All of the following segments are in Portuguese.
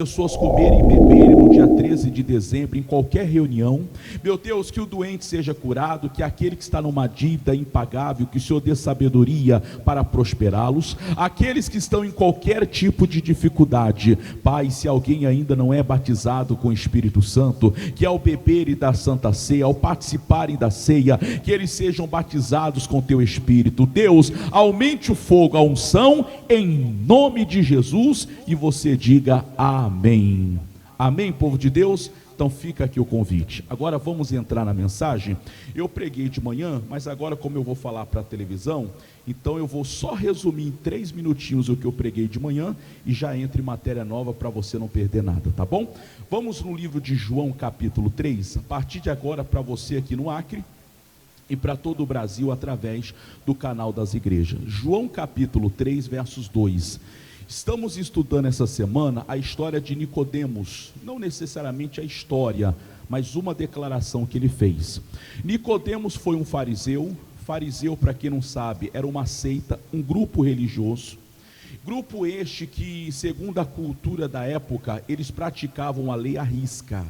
Pessoas comerem e beberem no dia 13 de dezembro, em qualquer reunião. Meu Deus, que o doente seja curado, que aquele que está numa dívida impagável, que o Senhor dê sabedoria para prosperá-los. Aqueles que estão em qualquer tipo de dificuldade, Pai, se alguém ainda não é batizado com o Espírito Santo, que ao beberem da Santa Ceia, ao participarem da ceia, que eles sejam batizados com teu Espírito. Deus, aumente o fogo, a unção, em nome de Jesus, e você diga amém. Amém, povo de Deus? Então fica aqui o convite. Agora vamos entrar na mensagem. Eu preguei de manhã, mas agora como eu vou falar para a televisão, então eu vou só resumir em 3 minutinhos o que eu preguei de manhã e já entre matéria nova para você não perder nada, tá bom? Vamos no livro de João capítulo 3, a partir de agora para você aqui no Acre e para todo o Brasil através do canal das igrejas. João capítulo 3, versos 2. Estamos estudando essa semana a história de Nicodemos, não necessariamente a história, mas uma declaração que ele fez. Nicodemos foi um fariseu. Fariseu, para quem não sabe, era uma seita, um grupo religioso. Grupo este que, segundo a cultura da época, eles praticavam a lei à risca.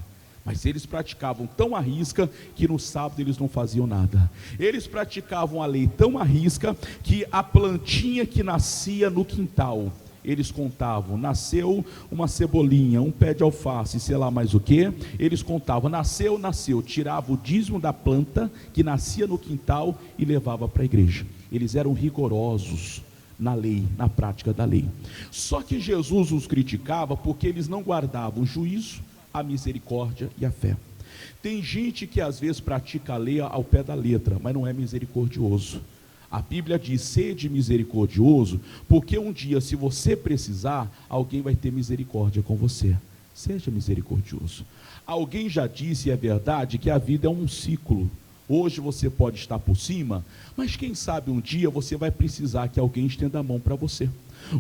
Mas eles praticavam tão à risca que no sábado eles não faziam nada. Eles praticavam a lei tão à risca que a plantinha que nascia no quintal, eles contavam, nasceu uma cebolinha, um pé de alface, sei lá mais o que, eles contavam, nasceu, tirava o dízimo da planta que nascia no quintal e levava para a igreja. Eles eram rigorosos na lei, na prática da lei. Só que Jesus os criticava porque eles não guardavam o juízo, a misericórdia e a fé. Tem gente que às vezes pratica a lei ao pé da letra, mas não é misericordioso. A Bíblia diz: sede misericordioso, porque um dia, se você precisar, alguém vai ter misericórdia com você. Seja misericordioso. Alguém já disse, e é verdade, que a vida é um ciclo. Hoje você pode estar por cima, mas quem sabe um dia você vai precisar que alguém estenda a mão para você.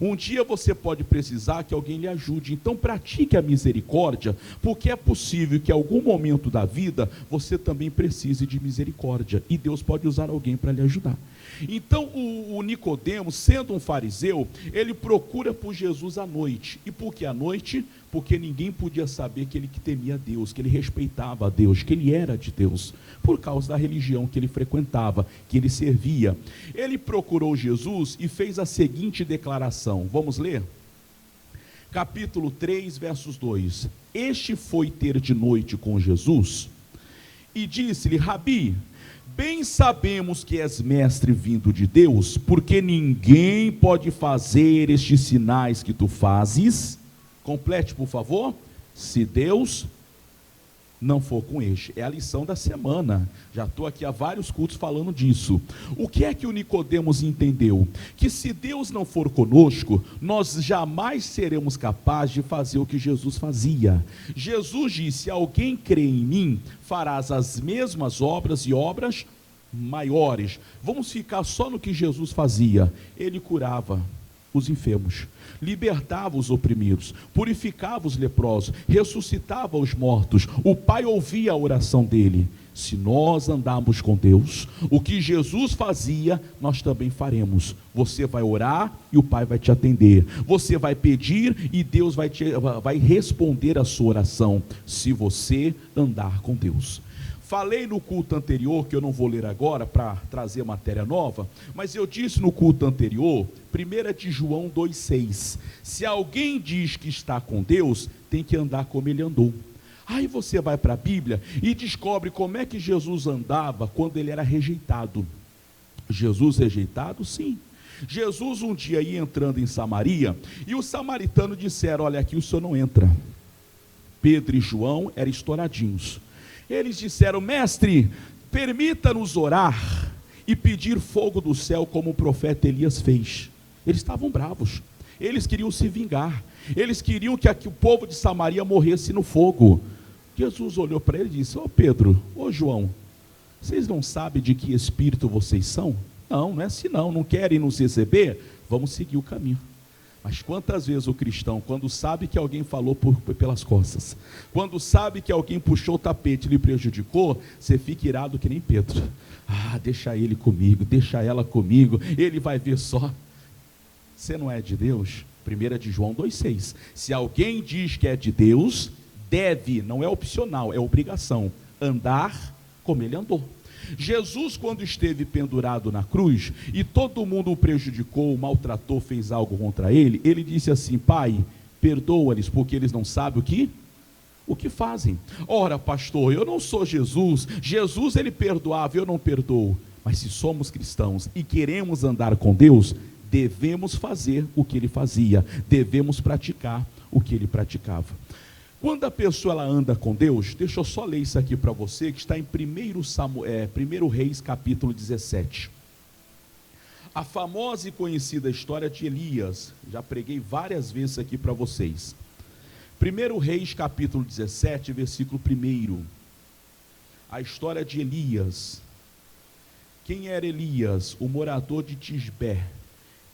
Um dia você pode precisar que alguém lhe ajude. Então pratique a misericórdia, porque é possível que em algum momento da vida você também precise de misericórdia, e Deus pode usar alguém para lhe ajudar. Então o Nicodemos, sendo um fariseu, ele procura por Jesus à noite. E por que à noite? Porque ninguém podia saber que ele temia Deus, que ele respeitava a Deus, que ele era de Deus, por causa da religião que ele frequentava, que ele servia. Ele procurou Jesus e fez a seguinte declaração, vamos ler? Capítulo 3, versos 2. Este foi ter de noite com Jesus e disse-lhe: Rabi, bem sabemos que és mestre vindo de Deus, porque ninguém pode fazer estes sinais que tu fazes. Complete, por favor. Se Deus não for com este. É a lição da semana. Já estou aqui há vários cultos falando disso. O que é que o Nicodemos entendeu? Que se Deus não for conosco, nós jamais seremos capazes de fazer o que Jesus fazia. Jesus disse: alguém crê em mim, farás as mesmas obras e obras maiores. Vamos ficar só no que Jesus fazia. Ele curava os enfermos, libertava os oprimidos, purificava os leprosos, ressuscitava os mortos. O Pai ouvia a oração dele. Se nós andarmos com Deus, o que Jesus fazia, nós também faremos. Você vai orar e o Pai vai te atender. Você vai pedir e Deus vai responder a sua oração, se você andar com Deus. Falei no culto anterior, que eu não vou ler agora para trazer matéria nova, mas eu disse no culto anterior, 1 de João 2,6, se alguém diz que está com Deus, tem que andar como ele andou. Aí você vai para a Bíblia e descobre como é que Jesus andava quando ele era rejeitado. Jesus rejeitado? Sim. Jesus um dia ia entrando em Samaria, e os samaritanos disseram: olha, aqui o senhor não entra. Pedro e João eram estouradinhos. Eles disseram: mestre, permita-nos orar e pedir fogo do céu como o profeta Elias fez. Eles estavam bravos, eles queriam se vingar, eles queriam que o povo de Samaria morresse no fogo. Jesus olhou para ele e disse: ô Pedro, ô João, vocês não sabem de que espírito vocês são? Não, não é assim não querem nos receber? Vamos seguir o caminho. Mas quantas vezes o cristão, quando sabe que alguém falou pelas costas, quando sabe que alguém puxou o tapete e lhe prejudicou, você fica irado que nem Pedro. Deixa ele comigo, deixa ela comigo, ele vai ver só. Você não é de Deus? 1 de João 2,6. Se alguém diz que é de Deus, deve, não é opcional, é obrigação, andar como ele andou. Jesus, quando esteve pendurado na cruz, e todo mundo o prejudicou, o maltratou, fez algo contra ele, ele disse assim: Pai, perdoa-lhes, porque eles não sabem o que fazem. Ora, pastor, eu não sou Jesus. Jesus, ele perdoava, eu não perdoo. Mas se somos cristãos e queremos andar com Deus, devemos fazer o que ele fazia, devemos praticar o que ele praticava. Quando a pessoa ela anda com Deus, deixa eu só ler isso aqui para você, que está em 1 Reis capítulo 17. A famosa e conhecida história de Elias, já preguei várias vezes aqui para vocês. 1 Reis capítulo 17, versículo 1. A história de Elias. Quem era Elias? O morador de Tisbé.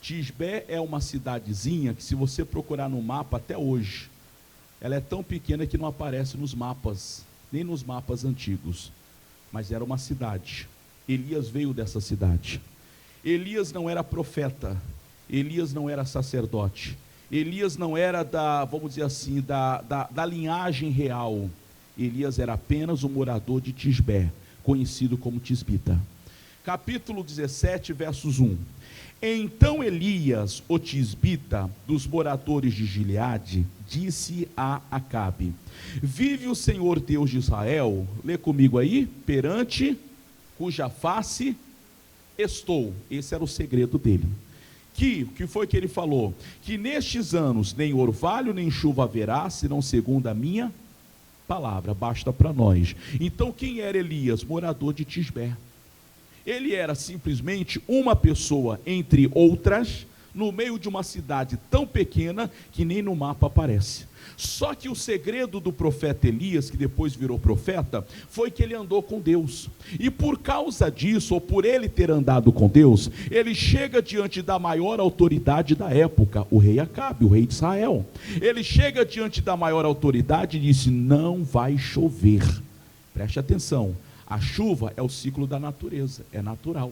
Tisbé é uma cidadezinha que, se você procurar no mapa até hoje, ela é tão pequena que não aparece nos mapas, nem nos mapas antigos, mas era uma cidade. Elias veio dessa cidade. Elias não era profeta, Elias não era sacerdote, Elias não era vamos dizer assim, da linhagem real. Elias era apenas um morador de Tisbé, conhecido como tisbita. Capítulo 17, versos 1. Então Elias, o tisbita, dos moradores de Gileade, disse a Acabe: vive o Senhor Deus de Israel, lê comigo aí, perante cuja face estou. Esse era o segredo dele. Que foi que ele falou? Que nestes anos nem orvalho nem chuva haverá, senão segundo a minha palavra. Basta para nós. Então quem era Elias? Morador de Tisbé. Ele era simplesmente uma pessoa entre outras, no meio de uma cidade tão pequena que nem no mapa aparece. Só que o segredo do profeta Elias, que depois virou profeta, foi que ele andou com Deus. E por causa disso, ou por ele ter andado com Deus, ele chega diante da maior autoridade da época, o rei Acabe, o rei de Israel. Ele chega diante da maior autoridade e disse: não vai chover. Preste atenção. A chuva é o ciclo da natureza, é natural.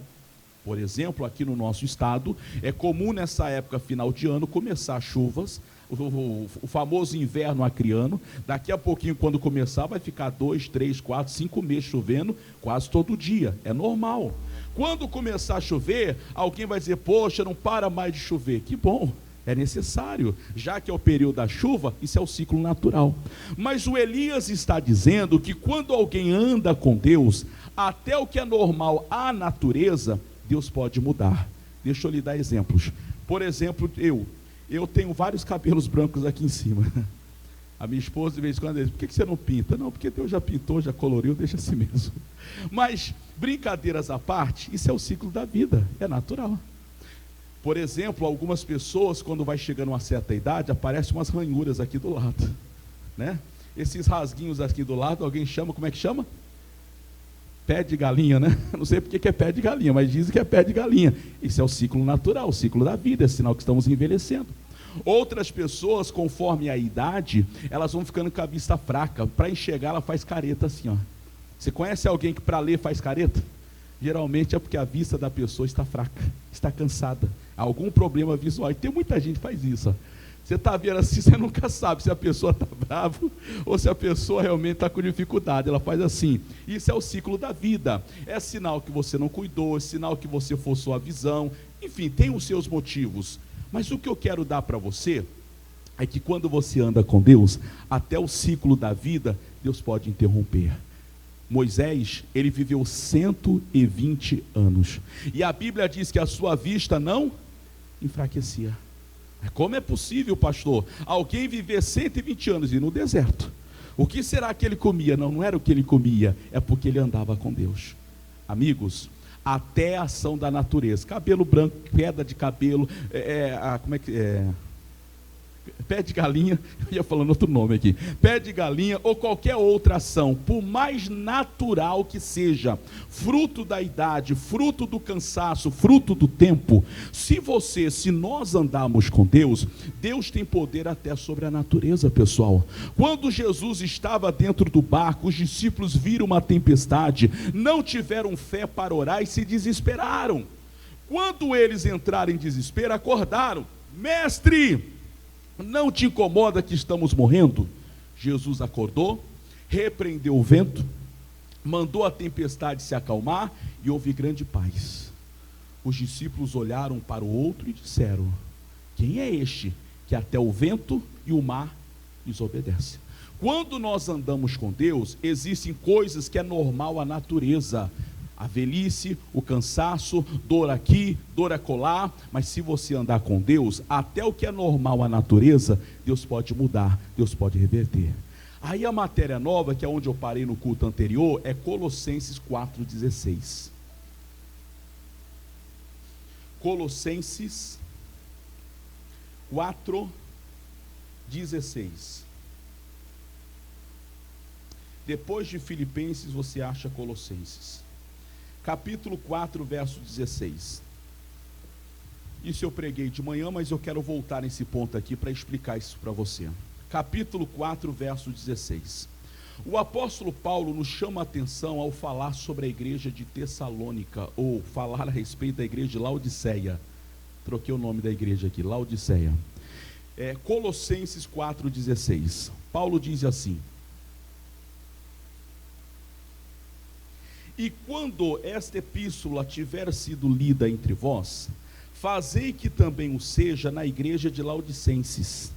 Por exemplo, aqui no nosso estado, é comum nessa época, final de ano, começar chuvas, o famoso inverno acriano. Daqui a pouquinho, quando começar, vai ficar 2, 3, 4, 5 meses chovendo, quase todo dia, é normal. Quando começar a chover, alguém vai dizer: poxa, não para mais de chover. Que bom, é necessário, já que é o período da chuva, isso é o ciclo natural. Mas o Elias está dizendo que quando alguém anda com Deus, até o que é normal à natureza, Deus pode mudar. Deixa eu lhe dar exemplos. Por exemplo, eu tenho vários cabelos brancos aqui em cima. A minha esposa de vez em quando diz: por que você não pinta? Não, porque Deus já pintou, já coloriu, deixa assim mesmo. Mas, brincadeiras à parte, isso é o ciclo da vida, é natural. Por exemplo, algumas pessoas, quando vai chegando a uma certa idade, aparecem umas ranhuras aqui do lado, né? Esses rasguinhos aqui do lado, alguém chama, como é que chama? Pé de galinha, né? Não sei porque que é pé de galinha, mas dizem que é pé de galinha. Isso é o ciclo natural, o ciclo da vida, é sinal que estamos envelhecendo. Outras pessoas, conforme a idade, elas vão ficando com a vista fraca. Para enxergar, ela faz careta assim, ó. Você conhece alguém que para ler faz careta? Geralmente é porque a vista da pessoa está fraca, está cansada, algum problema visual. E tem muita gente que faz isso, ó. Você está vendo assim, você nunca sabe se a pessoa está brava ou se a pessoa realmente está com dificuldade. Ela faz assim. Isso é o ciclo da vida. É sinal que você não cuidou, é sinal que você forçou a visão. Enfim, tem os seus motivos. Mas o que eu quero dar para você é que quando você anda com Deus, até o ciclo da vida, Deus pode interromper. Moisés, ele viveu 120 anos. E a Bíblia diz que a sua vista não enfraquecia. Como é possível, pastor, alguém viver 120 anos e ir no deserto? O que será que ele comia? Não, não era o que ele comia, é porque ele andava com Deus. Amigos, até a ação da natureza, cabelo branco, queda de cabelo, pé de galinha, eu ia falando outro nome aqui, pé de galinha ou qualquer outra ação, por mais natural que seja, fruto da idade, fruto do cansaço, fruto do tempo, se nós andarmos com Deus, Deus tem poder até sobre a natureza, pessoal. Quando Jesus estava dentro do barco, os discípulos viram uma tempestade, não tiveram fé para orar e se desesperaram. Quando eles entraram em desespero, acordaram: mestre, Não te incomoda que estamos morrendo? Jesus acordou, repreendeu o vento, mandou a tempestade se acalmar e houve grande paz. Os discípulos olharam para o outro e disseram: quem é este que até o vento e o mar lhes obedecem? Quando nós andamos com Deus, existem coisas que é normal à natureza, a velhice, o cansaço, dor aqui, dor acolá, mas se você andar com Deus, até o que é normal à natureza, Deus pode mudar, Deus pode reverter. Aí a matéria nova, que é onde eu parei no culto anterior, é Colossenses 4,16. Colossenses 4,16. Depois de Filipenses, você acha Colossenses. Capítulo 4, verso 16. Isso eu preguei de manhã, mas eu quero voltar nesse ponto aqui para explicar isso para você. Capítulo 4, verso 16. O apóstolo Paulo nos chama a atenção ao falar sobre a igreja de Tessalônica, ou falar a respeito da igreja de Laodiceia. Troquei o nome da igreja aqui, Laodiceia. Colossenses 4,16. Paulo diz assim: e quando esta epístola tiver sido lida entre vós, fazei que também o seja na igreja de Laodicenses.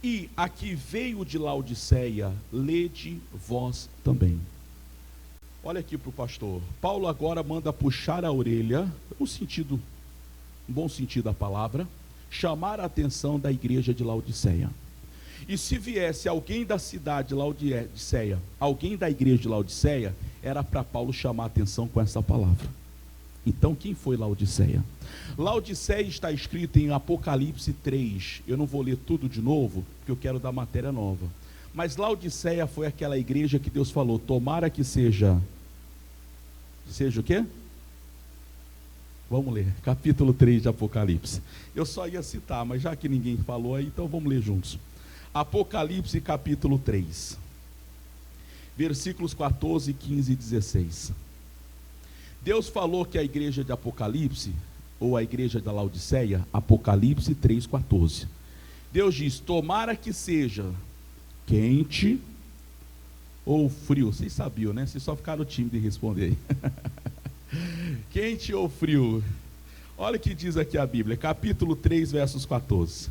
E a que veio de Laodiceia, lede vós também. Olha aqui para o pastor. Paulo agora manda puxar a orelha, um bom sentido da palavra, chamar a atenção da igreja de Laodiceia. E se viesse alguém da cidade de Laodiceia, alguém da igreja de Laodiceia, era para Paulo chamar a atenção com essa palavra. Então quem foi Laodiceia? Laodiceia está escrito em Apocalipse 3, eu não vou ler tudo de novo, porque eu quero dar matéria nova, mas Laodiceia foi aquela igreja que Deus falou, tomara que seja o quê? Vamos ler, capítulo 3 de Apocalipse, eu só ia citar, mas já que ninguém falou aí, então vamos ler juntos. Apocalipse capítulo 3, versículos 14, 15 e 16. Deus falou que a igreja de Apocalipse, ou a igreja da Laodiceia, Apocalipse 3,14. Deus diz, tomara que seja quente ou frio. Vocês sabiam, né? Vocês só ficaram tímidos em responder aí. Quente ou frio? Olha o que diz aqui a Bíblia, capítulo 3, versos 14.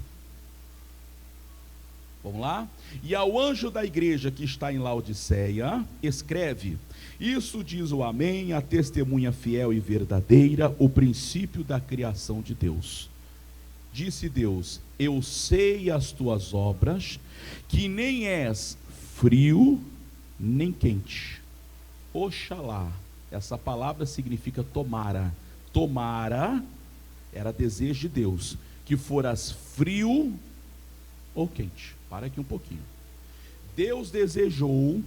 Vamos lá? E ao anjo da igreja que está em Laodiceia, escreve: isso diz o Amém, a testemunha fiel e verdadeira, o princípio da criação de Deus. Disse Deus, eu sei as tuas obras, que nem és frio, nem quente. Oxalá, essa palavra significa tomara. Tomara, era desejo de Deus, que foras frio ou quente. Para aqui um pouquinho. Deus desejou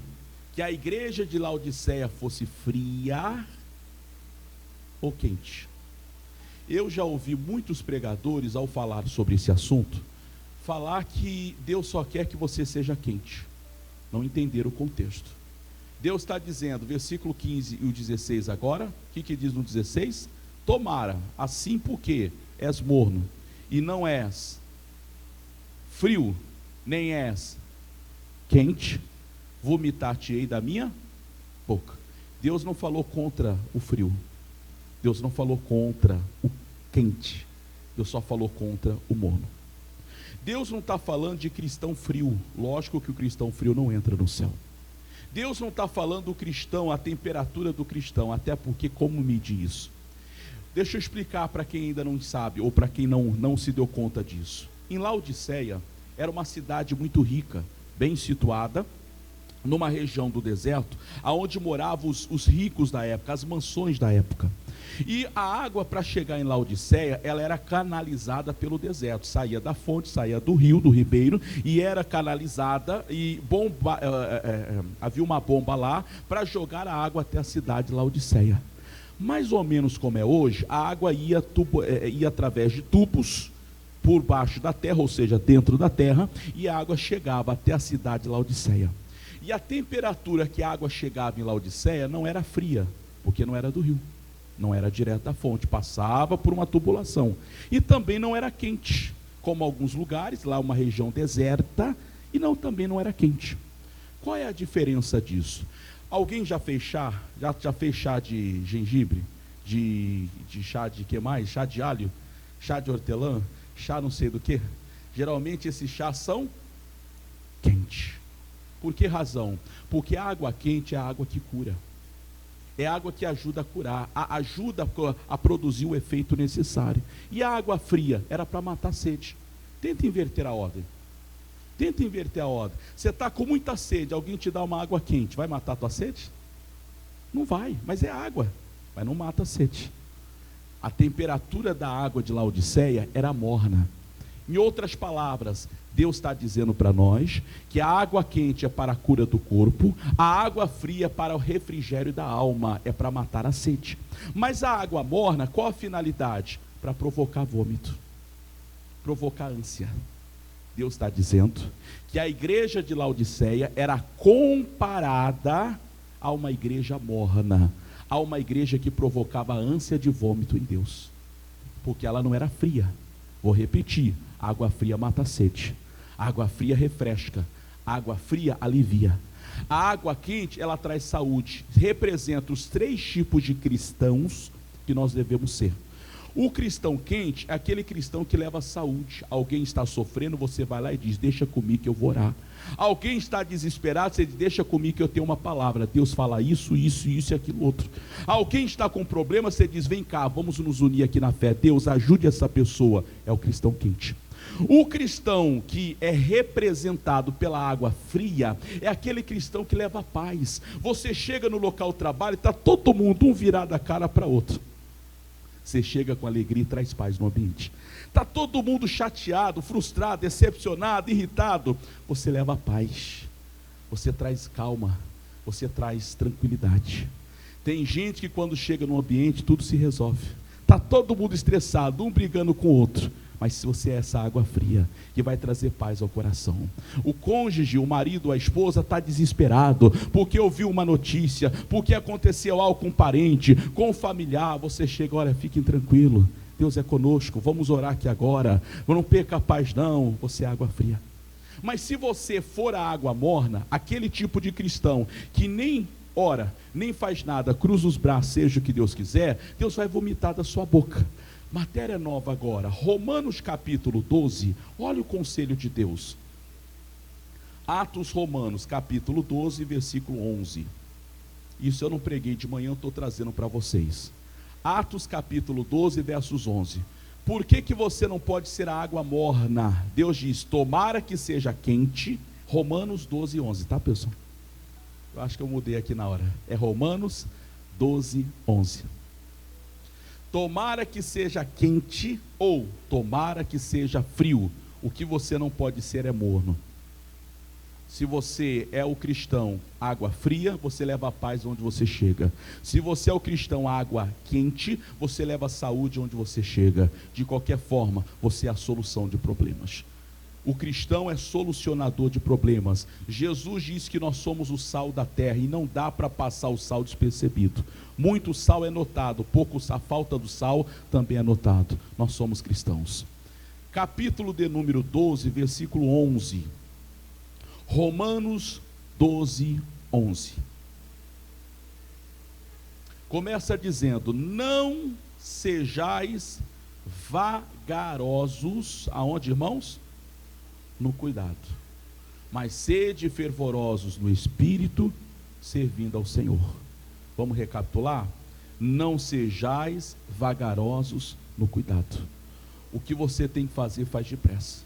que a igreja de Laodiceia fosse fria ou quente. Eu já ouvi muitos pregadores, ao falar sobre esse assunto, falar que Deus só quer que você seja quente. Não entenderam o contexto. Deus está dizendo, versículo 15 e o 16 agora, o que diz no 16? Tomara, assim porque és morno, e não és frio, nem és quente, vomitar-te-ei da minha boca. Deus não falou contra o frio, Deus não falou contra o quente, Deus só falou contra o morno. Deus não está falando de cristão frio, lógico que o cristão frio não entra no céu. Deus não está falando do cristão, a temperatura do cristão, até porque como medir isso? Deixa eu explicar para quem ainda não sabe, ou para quem não se deu conta disso. Em Laodiceia, era uma cidade muito rica, bem situada, numa região do deserto, aonde moravam os ricos da época, as mansões da época. E a água para chegar em Laodiceia, ela era canalizada pelo deserto, saía da fonte, saía do rio, do ribeiro, e era canalizada, e havia uma bomba lá, para jogar a água até a cidade de Laodiceia. Mais ou menos como é hoje, a água ia através de tubos, por baixo da terra, ou seja, dentro da terra, e a água chegava até a cidade de Laodiceia. E a temperatura que a água chegava em Laodiceia não era fria, porque não era do rio, não era direto da fonte, passava por uma tubulação. E também não era quente, como alguns lugares, lá uma região deserta, e também não era quente. Qual é a diferença disso? Alguém já fez chá? Já fez chá de gengibre? De chá de que mais? Chá de alho? Chá de hortelã? Chá não sei do que? Geralmente esses chás são quentes. Por que razão? Porque a água quente é a água que cura. É a água que ajuda a curar, ajuda a produzir o efeito necessário. E a água fria era para matar a sede. Tenta inverter a ordem. Tenta inverter a ordem. Você está com muita sede, alguém te dá uma água quente, vai matar a tua sede? Não vai, mas é água, mas não mata a sede. A temperatura da água de Laodiceia era morna. Em outras palavras, Deus está dizendo para nós que a água quente é para a cura do corpo, a água fria é para o refrigério da alma, é para matar a sede. Mas a água morna, qual a finalidade? Para provocar vômito, provocar ânsia. Deus está dizendo que a igreja de Laodiceia era comparada a uma igreja morna, a uma igreja que provocava ânsia de vômito em Deus, porque ela não era fria. Vou repetir, água fria mata a sede, água fria refresca, água fria alivia. A água quente, ela traz saúde, representa os 3 tipos de cristãos que nós devemos ser. O cristão quente é aquele cristão que leva saúde. Alguém está sofrendo, você vai lá e diz, deixa comigo que eu vou orar. Alguém está desesperado, você diz, deixa comigo que eu tenho uma palavra. Deus fala isso, isso, isso e aquilo outro. Alguém está com problema, você diz, vem cá, vamos nos unir aqui na fé. Deus, ajude essa pessoa. É o cristão quente. O cristão que é representado pela água fria é aquele cristão que leva paz. Você chega no local de trabalho e está todo mundo um virado a cara para outro. Você chega com alegria e traz paz no ambiente. Está todo mundo chateado, frustrado, decepcionado, irritado. Você leva paz, você traz calma, você traz tranquilidade. Tem gente que quando chega no ambiente tudo se resolve. Está todo mundo estressado, um brigando com o outro. Mas se você é essa água fria, que vai trazer paz ao coração. O cônjuge, o marido, a esposa está desesperado, porque ouviu uma notícia, porque aconteceu algo com um parente, com um familiar. Você chega, olha, fiquem tranquilo, Deus é conosco, vamos orar aqui agora, não perca a paz não. Você é água fria. Mas se você for a água morna, aquele tipo de cristão que nem ora, nem faz nada, cruza os braços, seja o que Deus quiser, Deus vai vomitar da sua boca. Matéria nova agora, Romanos capítulo 12, olha o conselho de Deus. Atos Romanos capítulo 12, versículo 11. Isso eu não preguei de manhã, eu estou trazendo para vocês. Atos capítulo 12, versos 11. Por que você não pode ser a água morna? Deus diz, tomara que seja quente. Romanos 12, 11, tá pessoal? Eu acho que eu mudei aqui na hora. É Romanos 12, 11. Tomara que seja quente ou tomara que seja frio. O que você não pode ser é morno. Se você é o cristão água fria, você leva a paz onde você chega. Se você é o cristão água quente, você leva a saúde onde você chega. De qualquer forma, você é a solução de problemas. O cristão é solucionador de problemas. Jesus disse que nós somos o sal da terra e não dá para passar o sal despercebido. Muito sal é notado, pouco a falta do sal também é notado. Nós somos cristãos. Capítulo de número 12, versículo 11. Romanos 12, 11. Começa dizendo, não sejais vagarosos, aonde, irmãos? No cuidado, mas sede fervorosos no espírito, servindo ao Senhor. Vamos recapitular? Não sejais vagarosos no cuidado. O que você tem que fazer, faz depressa.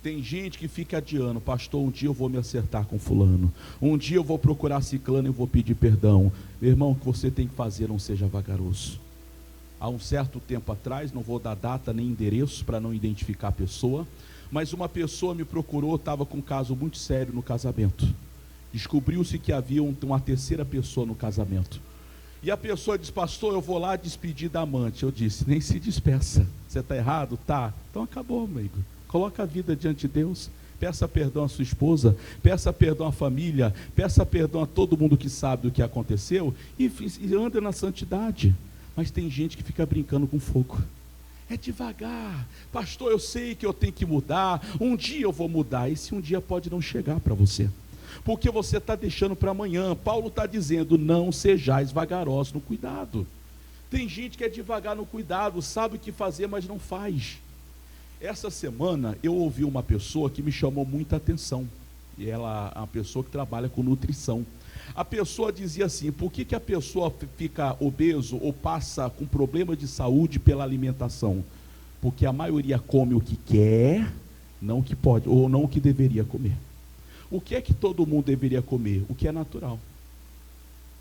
Tem gente que fica adiando, pastor, um dia eu vou me acertar com fulano, um dia eu vou procurar ciclano e eu vou pedir perdão. Meu irmão, o que você tem que fazer, não seja vagaroso. Há um certo tempo atrás, não vou dar data nem endereço para não identificar a pessoa, mas uma pessoa me procurou, estava com um caso muito sério no casamento. Descobriu-se que havia uma terceira pessoa no casamento. E a pessoa disse, pastor, eu vou lá despedir da amante. Eu disse, nem se despeça. Você está errado? Tá. Então acabou, amigo. Coloca a vida diante de Deus. Peça perdão à sua esposa, peça perdão à família, peça perdão a todo mundo que sabe do que aconteceu e anda na santidade. Mas tem gente que fica brincando com fogo. É devagar. Pastor, eu sei que eu tenho que mudar, um dia eu vou mudar. Esse um dia pode não chegar para você, porque você está deixando para amanhã. Paulo está dizendo, não sejais vagarosos no cuidado. Tem gente que é devagar no cuidado, sabe o que fazer, mas não faz. Essa semana eu ouvi uma pessoa que me chamou muita atenção, e ela é uma pessoa que trabalha com nutrição. A pessoa dizia assim, por que a pessoa fica obeso ou passa com problema de saúde pela alimentação? Porque a maioria come o que quer, não o que pode, ou não o que deveria comer. O que é que todo mundo deveria comer? O que é natural.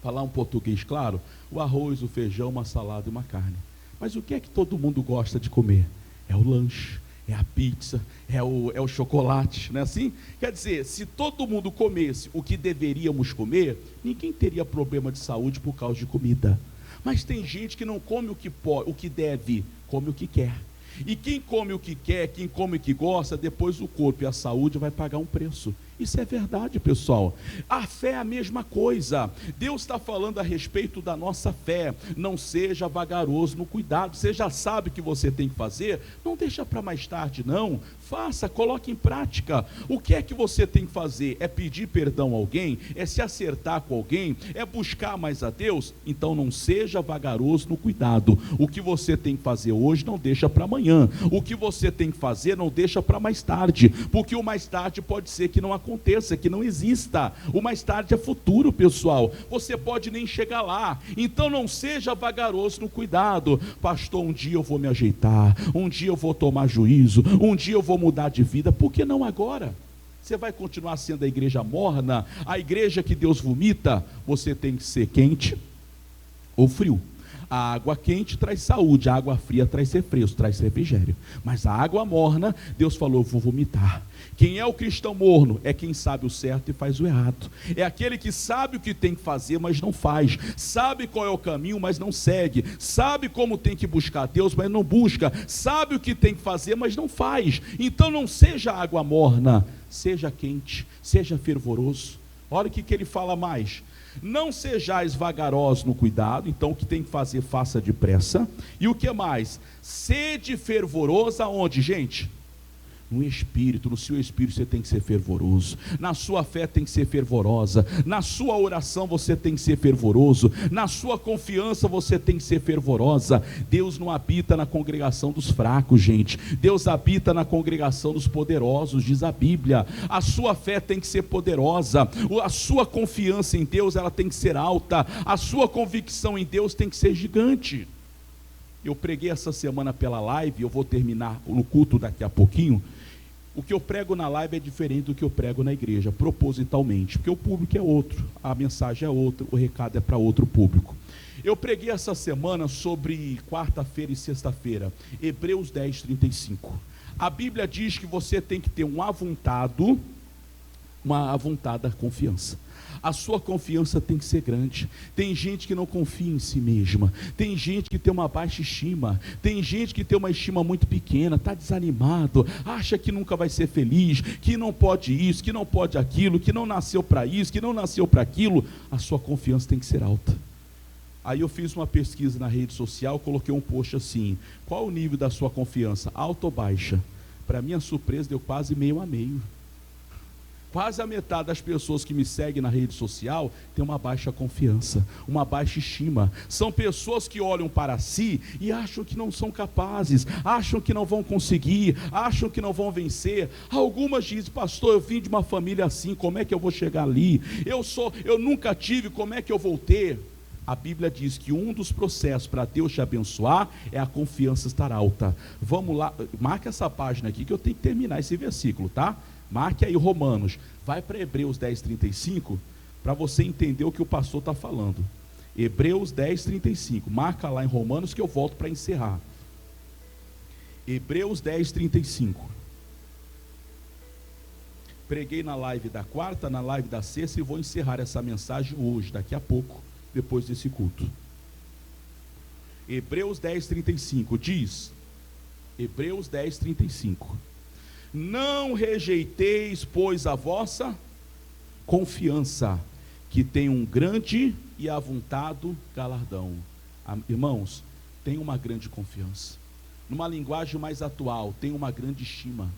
Falar um português claro, o arroz, o feijão, uma salada e uma carne. Mas o que é que todo mundo gosta de comer? É o lanche, é a pizza, é o chocolate, não é assim? Quer dizer, se todo mundo comesse o que deveríamos comer, ninguém teria problema de saúde por causa de comida. Mas tem gente que não come o que pode, o que deve, come o que quer. E quem come o que quer, quem come o que gosta, depois o corpo e a saúde vai pagar um preço. Isso é verdade, pessoal. A fé é a mesma coisa. Deus está falando a respeito da nossa fé. Não seja vagaroso no cuidado. Você já sabe o que você tem que fazer, não deixa para mais tarde não. Faça, coloque em prática. O que é que você tem que fazer? É pedir perdão a alguém? É se acertar com alguém? É buscar mais a Deus? Então não seja vagaroso no cuidado. O que você tem que fazer hoje, não deixa para amanhã. O que você tem que fazer, não deixa para mais tarde, porque o mais tarde pode ser que não aconteça, que não exista. O mais tarde é futuro, pessoal. Você pode nem chegar lá. Então não seja vagaroso no cuidado. Pastor, um dia eu vou me ajeitar, um dia eu vou tomar juízo, um dia eu vou mudar de vida. Por que não agora? Você vai continuar sendo a igreja morna, a igreja que Deus vomita? Você tem que ser quente ou frio. A água quente traz saúde, a água fria traz refresco, traz refrigério. Mas a água morna, Deus falou, eu vou vomitar. Quem é o cristão morno? É quem sabe o certo e faz o errado. É aquele que sabe o que tem que fazer, mas não faz. Sabe qual é o caminho, mas não segue. Sabe como tem que buscar Deus, mas não busca. Sabe o que tem que fazer, mas não faz. Então não seja água morna, seja quente, seja fervoroso. Olha o que ele fala mais. Não sejais vagarosos no cuidado. Então o que tem que fazer, faça depressa. E o que mais? Sede fervoroso aonde, gente? No espírito, no seu espírito você tem que ser fervoroso, na sua fé tem que ser fervorosa, na sua oração você tem que ser fervoroso, na sua confiança você tem que ser fervorosa. Deus não habita na congregação dos fracos, gente. Deus habita na congregação dos poderosos, diz a Bíblia. A sua fé tem que ser poderosa, a sua confiança em Deus ela tem que ser alta, a sua convicção em Deus tem que ser gigante. Eu preguei essa semana pela live, eu vou terminar no culto daqui a pouquinho. O que eu prego na live é diferente do que eu prego na igreja, propositalmente, porque o público é outro, a mensagem é outra, o recado é para outro público. Eu preguei essa semana sobre quarta-feira e sexta-feira, Hebreus 10, 35. A Bíblia diz que você tem que ter uma avuntada confiança. A sua confiança tem que ser grande. Tem gente que não confia em si mesma, tem gente que tem uma baixa estima, tem gente que tem uma estima muito pequena, está desanimado, acha que nunca vai ser feliz, que não pode isso, que não pode aquilo, que não nasceu para isso, que não nasceu para aquilo. A sua confiança tem que ser alta. Aí eu fiz uma pesquisa na rede social, coloquei um post assim: qual o nível da sua confiança, alta ou baixa? Para minha surpresa deu quase meio a meio. Quase a metade das pessoas que me seguem na rede social tem uma baixa confiança, uma baixa estima. São pessoas que olham para si e acham que não são capazes, acham que não vão conseguir, acham que não vão vencer. Algumas dizem: pastor, eu vim de uma família assim, como é que eu vou chegar ali? Eu nunca tive, como é que eu vou ter? A Bíblia diz que um dos processos para Deus te abençoar é a confiança estar alta. Vamos lá, marca essa página aqui que eu tenho que terminar esse versículo, tá? Marque aí Romanos, vai para Hebreus 10, 35, para você entender o que o pastor está falando. Hebreus 10, 35, marca lá em Romanos que eu volto para encerrar. Hebreus 10, 35. Preguei na live da quarta, na live da sexta, e vou encerrar essa mensagem hoje, daqui a pouco, depois desse culto. Hebreus 10, 35 diz, Hebreus 10, 35, não rejeiteis, pois, a vossa confiança, que tem um grande e avuntado galardão. Irmãos, tenha uma grande confiança. numa linguagem mais atual, tenha uma grande estima.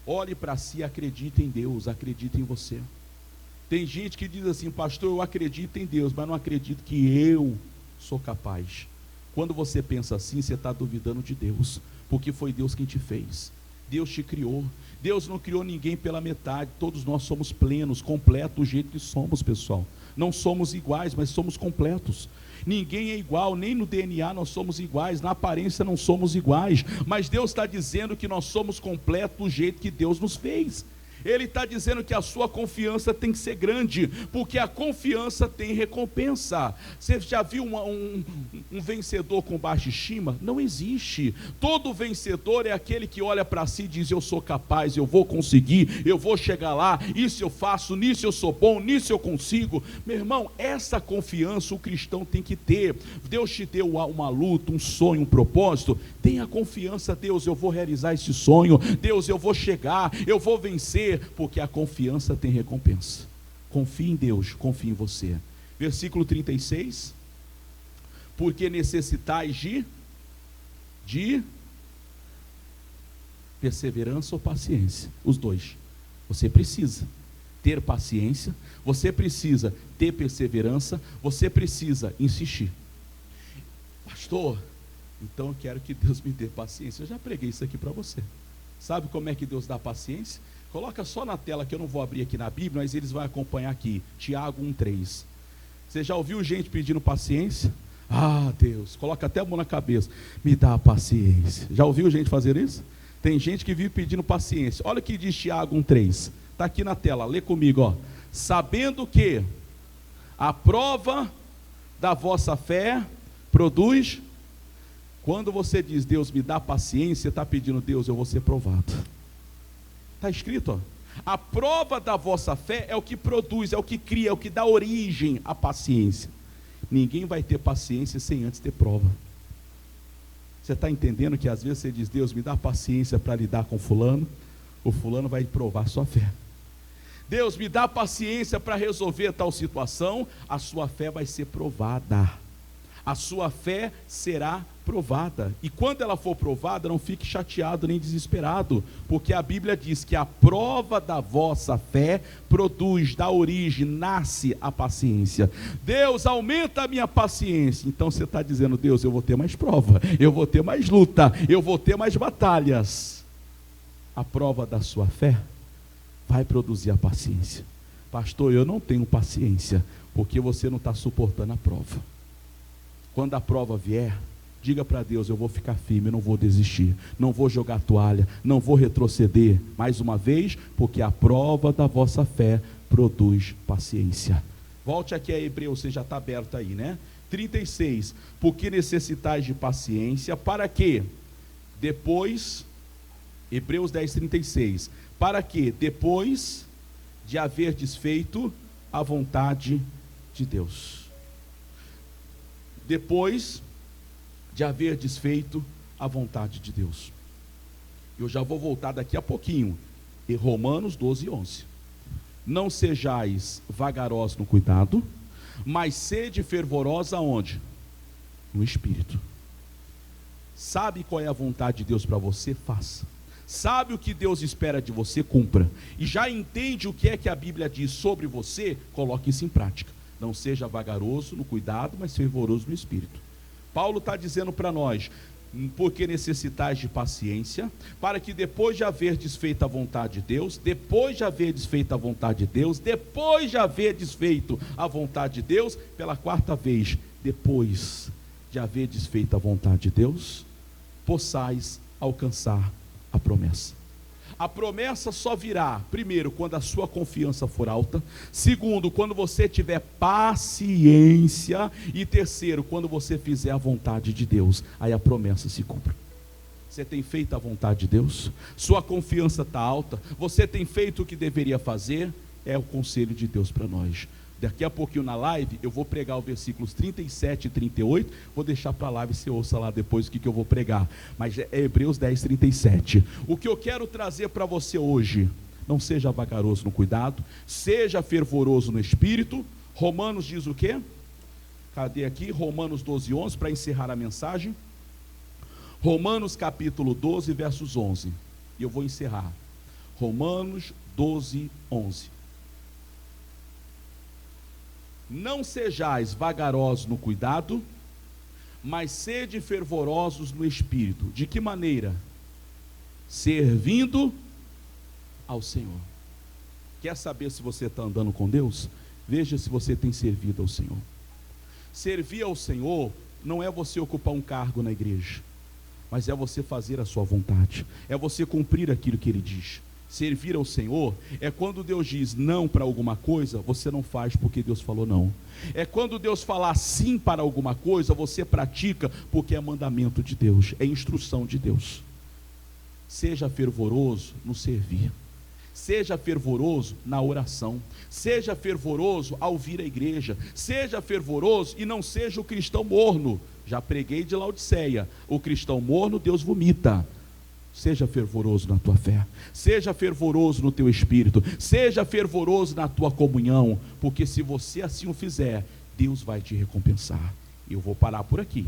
Olhe para si, acredite em Deus, acredite em você. Tem gente que diz assim: pastor, eu acredito em Deus, mas não acredito que eu sou capaz. Quando você pensa assim, você está duvidando de Deus, porque foi Deus quem te fez. Deus te criou. Deus não criou ninguém pela metade. Todos nós somos plenos, completos do jeito que somos, pessoal. Não somos iguais, mas somos completos. Ninguém é igual, nem no DNA nós somos iguais, na aparência não somos iguais, mas Deus está dizendo que nós somos completos do jeito que Deus nos fez. Ele está dizendo que a sua confiança tem que ser grande, porque a confiança tem recompensa. Você já viu um vencedor com baixa estima? Não existe. Todo vencedor é aquele que olha para si e diz: eu sou capaz, eu vou conseguir, eu vou chegar lá, isso eu faço, nisso eu sou bom, nisso eu consigo. Meu irmão, essa confiança o cristão tem que ter. Deus te deu uma luta, um sonho, um propósito, tenha confiança. Deus, eu vou realizar esse sonho. Deus, eu vou chegar, eu vou vencer, porque a confiança tem recompensa. Confie em Deus, confie em você. Versículo 36. Porque necessitais de perseverança ou paciência? Os dois. Você precisa ter paciência, você precisa ter perseverança, você precisa insistir. Pastor, então eu quero que Deus me dê paciência. Eu já preguei isso aqui para você. Sabe como é que Deus dá paciência? Coloca só na tela, que eu não vou abrir aqui na Bíblia, mas eles vão acompanhar aqui. Tiago 1,3. Você já ouviu gente pedindo paciência? Ah, Deus, coloca até a mão na cabeça, me dá paciência. Já ouviu gente fazer isso? Tem gente que vive pedindo paciência. Olha o que diz Tiago 1,3. Está aqui na tela, lê comigo, ó. Sabendo que a prova da vossa fé produz. Quando você diz: Deus, me dá paciência, você está pedindo: Deus, eu vou ser provado. Está escrito, ó. A prova da vossa fé é o que produz, é o que cria, é o que dá origem à paciência. Ninguém vai ter paciência sem antes ter prova. Você está entendendo que às vezes você diz: Deus, me dá paciência para lidar com fulano, o fulano vai provar a sua fé. Deus, me dá paciência para resolver tal situação, a sua fé vai ser provada. A sua fé será provada, e quando ela for provada, não fique chateado nem desesperado, porque a Bíblia diz que a prova da vossa fé produz, dá origem, nasce a paciência. Deus, aumenta a minha paciência. Então você está dizendo: Deus, eu vou ter mais prova, eu vou ter mais luta, eu vou ter mais batalhas. A prova da sua fé vai produzir a paciência. Pastor, eu não tenho paciência, porque você não está suportando a prova. Quando a prova vier, diga para Deus: eu vou ficar firme, eu não vou desistir, não vou jogar a toalha, não vou retroceder, mais uma vez, porque a prova da vossa fé produz paciência. Volte aqui a Hebreus, você já está aberto aí, né? 36, porque necessitais de paciência, para que depois, Hebreus 10, 36, para que depois de haver desfeito a vontade de Deus. Depois de haver desfeito a vontade de Deus. Eu já vou voltar daqui a pouquinho, em Romanos 12, 11. Não sejais vagarosos no cuidado, mas sede fervorosos aonde? No Espírito. Sabe qual é a vontade de Deus para você? Faça. Sabe o que Deus espera de você? Cumpra. E já entende o que é que a Bíblia diz sobre você? Coloque isso em prática. Não seja vagaroso no cuidado, mas fervoroso no Espírito. Paulo está dizendo para nós: porque necessitais de paciência, para que depois de haver desfeito a vontade de Deus, depois de haver desfeito a vontade de Deus, depois de haver desfeito a vontade de Deus, pela quarta vez, depois de haver desfeito a vontade de Deus, possais alcançar a promessa. A promessa só virá, primeiro, quando a sua confiança for alta. Segundo, quando você tiver paciência. E terceiro, quando você fizer a vontade de Deus. Aí a promessa se cumpre. Você tem feito a vontade de Deus? Sua confiança está alta? Você tem feito o que deveria fazer? É o conselho de Deus para nós. Daqui a pouquinho na live, eu vou pregar os versículos 37 e 38, vou deixar para a live, você ouça lá depois o que eu vou pregar, mas é Hebreus 10, 37, o que eu quero trazer para você hoje: não seja vagaroso no cuidado, seja fervoroso no Espírito. Romanos diz o quê? Cadê aqui? Romanos 12, 11, para encerrar a mensagem. Romanos capítulo 12, versos 11. E eu vou encerrar. Romanos 12, 11. Não sejais vagarosos no cuidado, mas sede fervorosos no espírito. De que maneira? Servindo ao Senhor. Quer saber se você está andando com Deus? Veja se você tem servido ao Senhor. Servir ao Senhor não é você ocupar um cargo na igreja, mas é você fazer a sua vontade, é você cumprir aquilo que Ele diz. Servir ao Senhor é quando Deus diz não para alguma coisa, você não faz porque Deus falou não. É quando Deus falar sim para alguma coisa, você pratica porque é mandamento de Deus, é instrução de Deus. Seja fervoroso no servir. Seja fervoroso na oração, seja fervoroso ao vir à igreja, seja fervoroso e não seja o cristão morno. Já preguei de Laodiceia, o cristão morno Deus vomita. Seja fervoroso na tua fé, seja fervoroso no teu espírito, seja fervoroso na tua comunhão, porque se você assim o fizer, Deus vai te recompensar. Eu vou parar por aqui.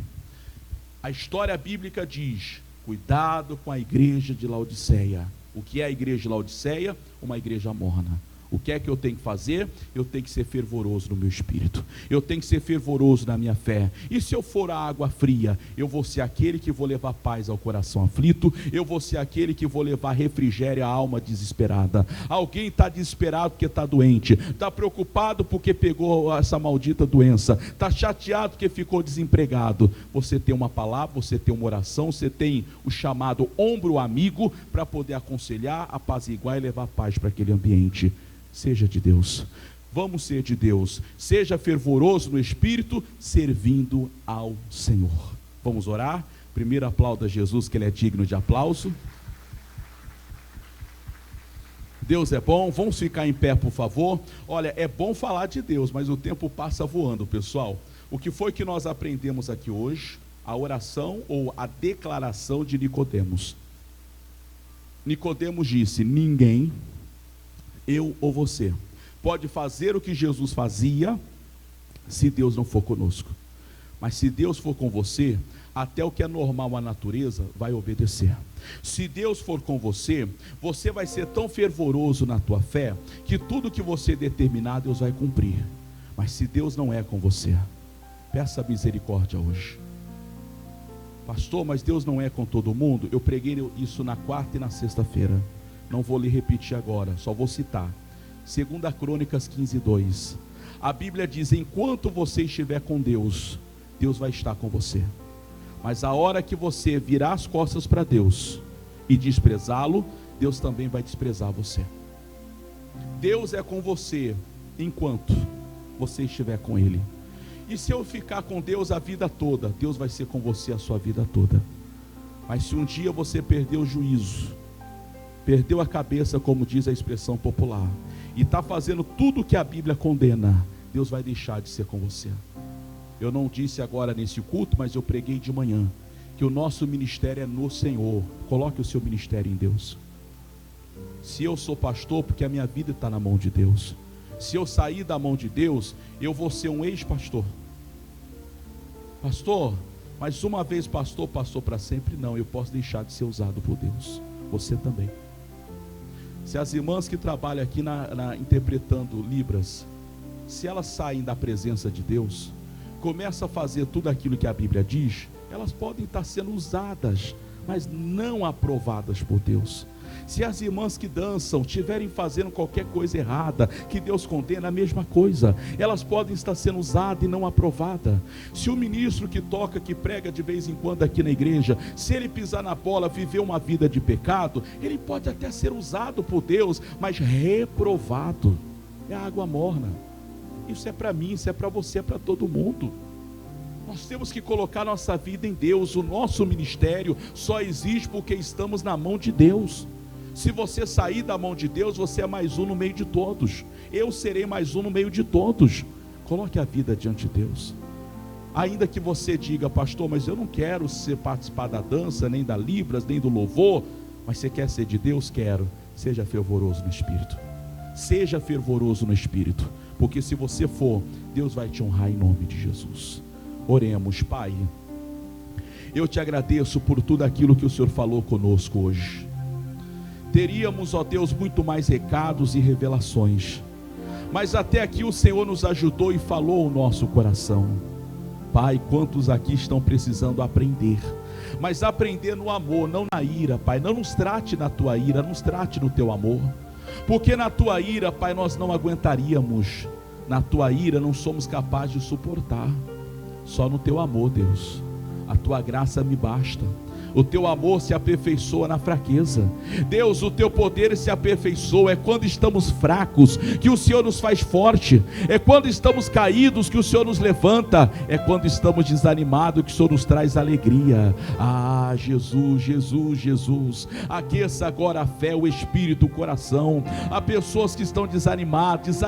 A história bíblica diz: cuidado com a igreja de Laodiceia. O que é a igreja de Laodiceia? Uma igreja morna. O que é que eu tenho que fazer? Eu tenho que ser fervoroso no meu espírito, eu tenho que ser fervoroso na minha fé. E se eu for a água fria, eu vou ser aquele que vou levar paz ao coração aflito, eu vou ser aquele que vou levar refrigério à alma desesperada. Alguém está desesperado porque está doente, está preocupado porque pegou essa maldita doença, está chateado porque ficou desempregado. Você tem uma palavra, você tem uma oração, você tem o chamado ombro amigo para poder aconselhar, apaziguar e levar paz para aquele ambiente. Seja de Deus, vamos ser de Deus, seja fervoroso no espírito, servindo ao Senhor. Vamos orar? Primeiro aplauda Jesus, que Ele é digno de aplauso. Deus é bom, vamos ficar em pé por favor. Olha, é bom falar de Deus, mas o tempo passa voando, pessoal. O que foi que nós aprendemos aqui hoje? A oração ou a declaração de Nicodemos. Nicodemos disse: ninguém, eu ou você, pode fazer o que Jesus fazia se Deus não for conosco. Mas se Deus for com você, até o que é normal à natureza vai obedecer. Se Deus for com você, você vai ser tão fervoroso na tua fé que tudo que você determinar, Deus vai cumprir. Mas se Deus não é com você, peça misericórdia hoje. Pastor, mas Deus não é com todo mundo? Eu preguei isso na quarta e na sexta-feira. Não vou lhe repetir agora, só vou citar. 2 Crônicas 15:2. A Bíblia diz: enquanto você estiver com Deus, Deus vai estar com você. Mas a hora que você virar as costas para Deus e desprezá-lo, Deus também vai desprezar você. Deus é com você enquanto você estiver com Ele. E se eu ficar com Deus a vida toda, Deus vai ser com você a sua vida toda. Mas se um dia você perder o juízo, perdeu a cabeça, como diz a expressão popular, e está fazendo tudo o que a Bíblia condena, Deus vai deixar de ser com você. Eu não disse agora nesse culto, mas eu preguei de manhã, que o nosso ministério é no Senhor. Coloque o seu ministério em Deus. Se eu sou pastor, porque a minha vida está na mão de Deus. Se eu sair da mão de Deus, eu vou ser um ex-pastor. Pastor, mas uma vez pastor, pastor para sempre? Não, eu posso deixar de ser usado por Deus. Você também. Se as irmãs que trabalham aqui interpretando Libras, se elas saem da presença de Deus, começam a fazer tudo aquilo que a Bíblia diz, elas podem estar sendo usadas, mas não aprovadas por Deus. Se as irmãs que dançam estiverem fazendo qualquer coisa errada, que Deus condena, a mesma coisa, elas podem estar sendo usadas e não aprovadas. Se o ministro que toca, que prega de vez em quando aqui na igreja, se ele pisar na bola, viver uma vida de pecado, ele pode até ser usado por Deus, mas reprovado. É água morna. Isso é para mim, isso é para você, é para todo mundo. Nós temos que colocar nossa vida em Deus. O nosso ministério só existe porque estamos na mão de Deus. Se você sair da mão de Deus, você é mais um no meio de todos. Eu serei mais um no meio de todos. Coloque a vida diante de Deus. Ainda que você diga: pastor, mas eu não quero participar da dança, nem da Libras, nem do louvor. Mas você quer ser de Deus? Quero. Seja fervoroso no Espírito. Seja fervoroso no Espírito. Porque se você for, Deus vai te honrar em nome de Jesus. Oremos. Pai, eu te agradeço por tudo aquilo que o Senhor falou conosco hoje. Teríamos, ó Deus, muito mais recados e revelações, mas até aqui o Senhor nos ajudou e falou o nosso coração. Pai, quantos aqui estão precisando aprender, mas aprender no amor, não na ira. Pai, não nos trate na tua ira, nos trate no teu amor, porque na tua ira, Pai, nós não aguentaríamos. Na tua ira não somos capazes de suportar. Só no teu amor, Deus, a tua graça me basta. O teu amor se aperfeiçoa na fraqueza. Deus, o teu poder se aperfeiçoa. É quando estamos fracos que o Senhor nos faz forte. É quando estamos caídos que o Senhor nos levanta. É quando estamos desanimados que o Senhor nos traz alegria. Ah, Jesus, Jesus, Jesus. Aqueça agora a fé, o espírito, o coração. Há pessoas que estão desanimadas,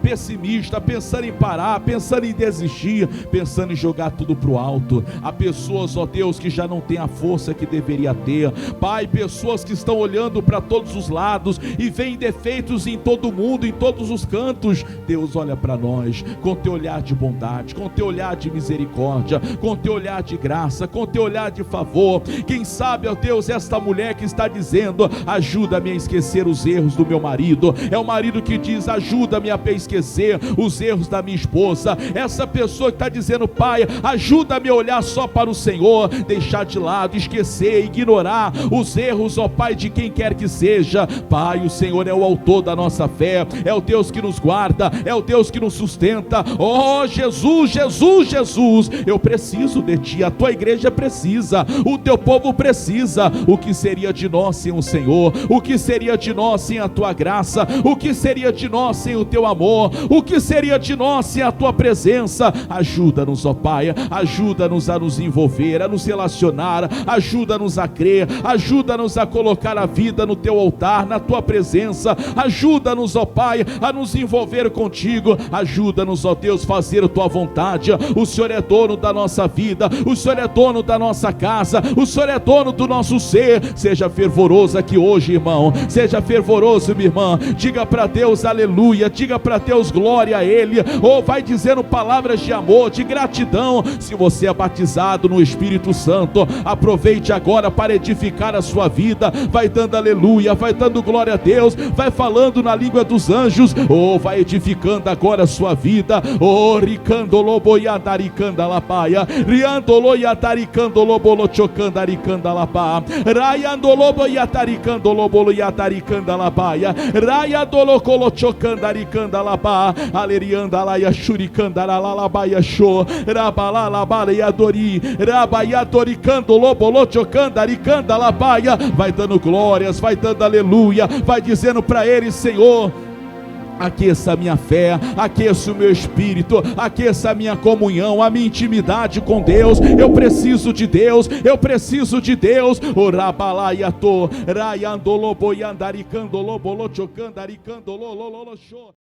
pessimistas, pensando em parar, pensando em desistir, pensando em jogar tudo para o alto. Há pessoas, ó Deus, que já não têm a força que deveria ter. Pai, pessoas que estão olhando para todos os lados e veem defeitos em todo mundo, em todos os cantos. Deus, olha para nós com teu olhar de bondade, com teu olhar de misericórdia, com teu olhar de graça, com teu olhar de favor. Quem sabe, ó Deus, esta mulher que está dizendo: ajuda-me a esquecer os erros do meu marido. É o marido que diz: ajuda-me a esquecer os erros da minha esposa. Essa pessoa que está dizendo: Pai, ajuda-me a olhar só para o Senhor, deixar de lado, esquecer, ignorar os erros, ó Pai, de quem quer que seja. Pai, o Senhor é o autor da nossa fé, é o Deus que nos guarda, é o Deus que nos sustenta. Oh Jesus, Jesus, Jesus, eu preciso de Ti, a Tua igreja precisa, o Teu povo precisa. O que seria de nós sem o Senhor? O que seria de nós sem a Tua graça? O que seria de nós sem o Teu amor? O que seria de nós sem a Tua presença? Ajuda-nos, ó Pai, ajuda-nos a nos envolver, a nos relacionar, ajuda-nos a crer, ajuda-nos a colocar a vida no teu altar, na tua presença. Ajuda-nos, ó Pai, a nos envolver contigo. Ajuda-nos, ó Deus, fazer a tua vontade. O Senhor é dono da nossa vida, o Senhor é dono da nossa casa, o Senhor é dono do nosso ser. Seja fervoroso aqui hoje, irmão, seja fervoroso, minha irmã. Diga para Deus aleluia, diga para Deus glória a Ele, ou vai dizendo palavras de amor, de gratidão. Se você é batizado no Espírito Santo, aproveite agora para edificar a sua vida. Vai dando aleluia, vai dando glória a Deus, vai falando na língua dos anjos, ou vai edificando agora a sua vida. Oh, ricandolo boiadaricanda lapaia, riandolo yataricandolo bolochocanda lapá, raiandolo boiataricandolo boloiataricanda lapaia, raiandolo colochocandaricanda lapá, alerianda laia churicanda lalabaia show, rabalalabala yadori, rabaiatoricando lobolochocanda aricanda labaia. Vai dando glórias, vai dando aleluia, vai dizendo para Ele: Senhor, aqueça a minha fé, aqueça o meu espírito, aqueça a minha comunhão, a minha intimidade com Deus. Eu preciso de Deus, eu preciso de Deus. Orabalaiato, raiandolo boiandaricandolo bolochocanda aricandolo lololo show.